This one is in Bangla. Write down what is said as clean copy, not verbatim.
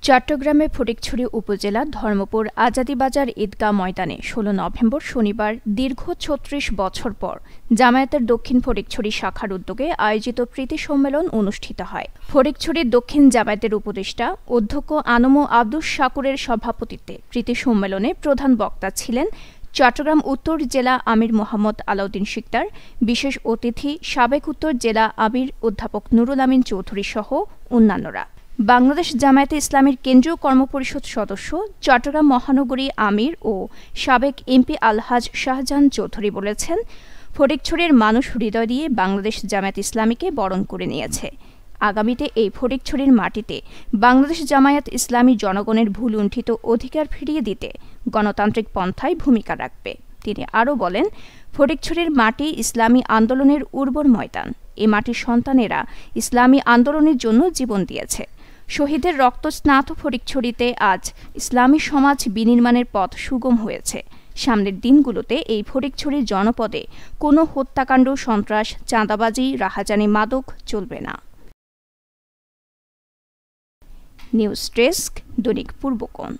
চট্টগ্রামের ফটিকছড়ি উপজেলা ধর্মপুর আজাদি বাজার ঈদগাহ ময়দানে ১৬ নভেম্বর শনিবার দীর্ঘ ৩৬ বছর পর জামায়াতের দক্ষিণ ফটিকছড়ি শাখার উদ্যোগে আয়োজিত প্রীতি সম্মেলন অনুষ্ঠিত হয়। ফটিকছড়ির দক্ষিণ জামায়াতের উপদেষ্টা অধ্যক্ষ আনমু আব্দুস শাকুরের সভাপতিত্বে প্রীতি সম্মেলনে প্রধান বক্তা ছিলেন চট্টগ্রাম উত্তর জেলা আমির মোহাম্মদ আলাউদ্দিন শিকদার, বিশেষ অতিথি সাবেক উত্তর জেলা আমির অধ্যাপক নুরুল আমিন চৌধুরী সহ অন্যান্যরা। বাংলাদেশ জামায়াতে ইসলামীর কেন্দ্রীয় কর্মপরিষদ সদস্য চট্টগ্রাম মহানগরী আমির ও সাবেক এমপি আলহাজ শাহজাহান চৌধুরী বলেছেন, ফটিকছড়ির মানুষ হৃদয় দিয়ে বাংলাদেশ জামায়াত ইসলামীকে বরণ করে নিয়েছে। আগামীতে এই ফটিকছড়ির মাটিতে বাংলাদেশ জামায়াত ইসলামী জনগণের ভুলুণ্ঠিত অধিকার ফিরিয়ে দিতে গণতান্ত্রিক পন্থায় ভূমিকা রাখবে। তিনি আরও বলেন, ফটিকছড়ির মাটি ইসলামী আন্দোলনের উর্বর ময়দান। এ মাটির সন্তানেরা ইসলামী আন্দোলনের জন্য জীবন দিয়েছে। শহীদের রক্তস্নাত ফটিকছড়িতে আজ ইসলামী সমাজ বিনির্মাণের পথ সুগম হয়েছে। সামনের দিনগুলোতে এই ফটিকছড়ি জনপদে কোনো হত্যাকাণ্ড, সন্ত্রাস, চাঁদাবাজি, রাহাজানি, মাদক চলবে না। নিউজ ডেস্ক, দৈনিক পূর্বকোণ।